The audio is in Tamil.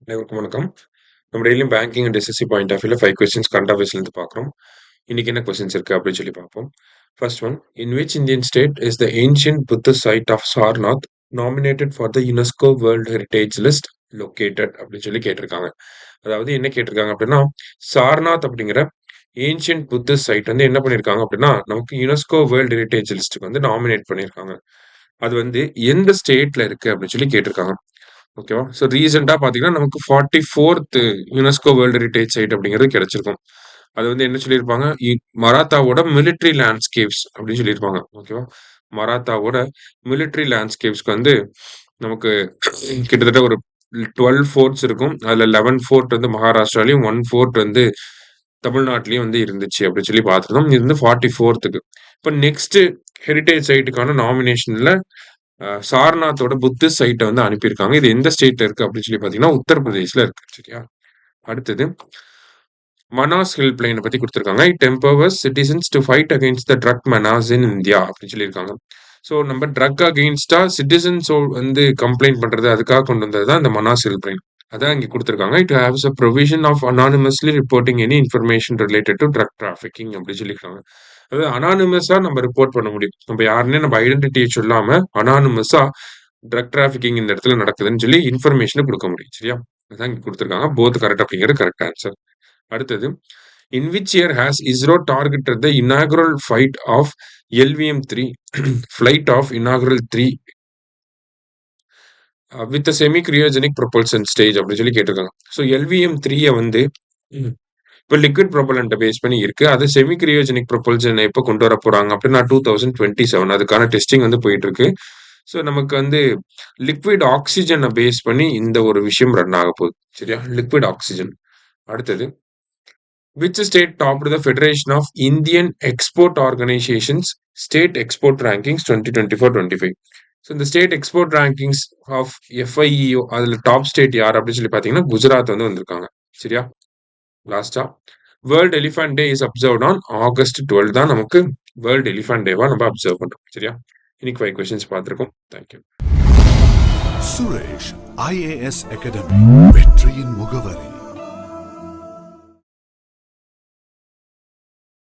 அனைவருக்கும் வணக்கம். நம்ம டெய்லியும் banking and SSC point of வியூல 5 கொஸ்டின்ஸ் கரண்ட் அஃபேர்ஸ்லேருந்து பார்க்குறோம். இன்னைக்கு என்ன கொஸ்டின்ஸ் இருக்கு அப்படின்னு சொல்லி பார்ப்போம். First one, in which Indian state is the ancient Buddhist site of Sarnath nominated for the UNESCO world heritage list located அப்படின்னு சொல்லி கேட்டிருக்காங்க. அதாவது என்ன கேட்டிருக்காங்க அப்படின்னா, சார்நாத் அப்படிங்கிற ஏன்ஷியன்ட் புத்திஸ்ட் சைட் வந்து என்ன பண்ணியிருக்காங்க அப்படின்னா, நமக்கு யுனெஸ்கோ வேர்ல்ட் ஹெரிட்டேஜ் லிஸ்ட்டுக்கு வந்து நாமினேட் பண்ணியிருக்காங்க. அது வந்து எந்த ஸ்டேட்ல இருக்கு அப்படின்னு சொல்லி கேட்டிருக்காங்க. ஓகேவா? ஸோ ரீசென்ட்டா பார்த்தீங்கன்னா, நமக்கு 44த் யுனெஸ்கோ வேர்ல்ட் ஹெரிட்டேஜ் சைட் அப்படிங்கிறது கிடைச்சிருக்கும். அது வந்து என்ன சொல்லியிருப்பாங்க, மராத்தாவோட மிலிட்டரி லேண்ட்ஸ்கேப்ஸ் அப்படின்னு சொல்லியிருப்பாங்க. ஓகேவா? மராத்தாவோட மிலிட்டரி லேண்ட்ஸ்கேப்ஸ்க்கு வந்து நமக்கு கிட்டத்தட்ட ஒரு 12 ஃபோர்ட்ஸ் இருக்கும். அதுல 11 ஃபோர்ட் வந்து மகாராஷ்டிராலயும், 1 ஃபோர்ட் வந்து தமிழ்நாட்டிலயும் வந்து இருந்துச்சு அப்படின்னு சொல்லி பார்த்துருந்தோம். இது வந்து 44த்துக்கு. இப்ப நெக்ஸ்ட் ஹெரிட்டேஜ் சைட்டுக்கான நாமினேஷன்ல சாரநாத்தோட புத்திஸ்ட் சைட்டை வந்து அனுப்பியிருக்காங்க. இது எந்த ஸ்டேட்ல இருக்கு அப்படின்னு சொல்லி பார்த்தீங்கன்னா, உத்தரப்பிரதேஷ்ல இருக்கு. சரியா? அடுத்தது மனாஸ் ஹெல்ப் லைனை பத்தி கொடுத்துருக்காங்க. It empowers citizens to fight against the drug menace in India அப்படின்னு சொல்லியிருக்காங்க. ஸோ நம்ம ட்ரக் அகெயின்ஸ்டா சிட்டிசன்ஸ் வந்து கம்ப்ளைண்ட் பண்றது அதுக்காக கொண்டு வந்தது தான் இந்த மனாஸ் ஹெல்ப் லைன். அதான் இங்க கொடுத்துருக்காங்க. It haves a provision of anonymously reporting any information related to drug trafficking அப்படின்னு சொல்லியிருக்காங்க. அதாவது அனானிமஸா நம்ம ரிப்போர்ட் பண்ண முடியும். நம்ம யாருன்னே நம்ம ஐடென்டிட்டியை சொல்லாம அனானிமஸா ட்ரக் டிராஃபிக்கிங் இந்த இடத்துல நடக்குதுன்னு சொல்லி இன்ஃபர்மேஷனை கொடுக்க முடியும். சரியா? அதான் இங்க கொடுத்துருக்காங்க. போத் கரெக்ட் அப்படிங்கிறது கரெக்ட் ஆன்சர். அடுத்தது, in which year has ISRO targeted the inaugural flight of LVM-3 flight of inaugural 3 with a semi cryogenic propulsion stage அப்படின்னு சொல்லி கேட்டிருக்காங்க. ஸோ LVM-3 வந்து இப்போ லிக்விட் ப்ரொபலண்ட்டை பேஸ் பண்ணி இருக்கு. அது செமி கிரியோஜெனிக் ப்ரொபல்ஷன் எப்போ கொண்டு வர போறாங்க அப்படின்னா 2027 அதுக்கான டெஸ்டிங் வந்து போயிட்டு இருக்கு. ஸோ நமக்கு வந்து லிக்விட் ஆக்சிஜனை பேஸ் பண்ணி இந்த ஒரு விஷயம் ரன் ஆக போகுது. சரியா? Liquid oxygen. அடுத்தது, which state topped the Federation of Indian Export Organizations State Export Rankings 2024-25? So இந்த state export rankings of FIEO அதில் டாப் ஸ்டேட் யார் அப்படின்னு சொல்லி பார்த்தீங்கன்னா குஜராத் வந்து வந்திருக்காங்க. சரியா? லாஸ்டா, world elephant day is observed on August 12 தான் நமக்கு வேர்ல்ட் எலிஃபண்ட் டேவா நம்ம அப்சர்வ் பண்றோம். சரியா? இன்னைக்கு 5 கொஸ்டின்ஸ் பார்த்துருக்கோம். தேங்க்யூ. சுரேஷ் IAS அகாடமி வெற்றியின் முகவரி.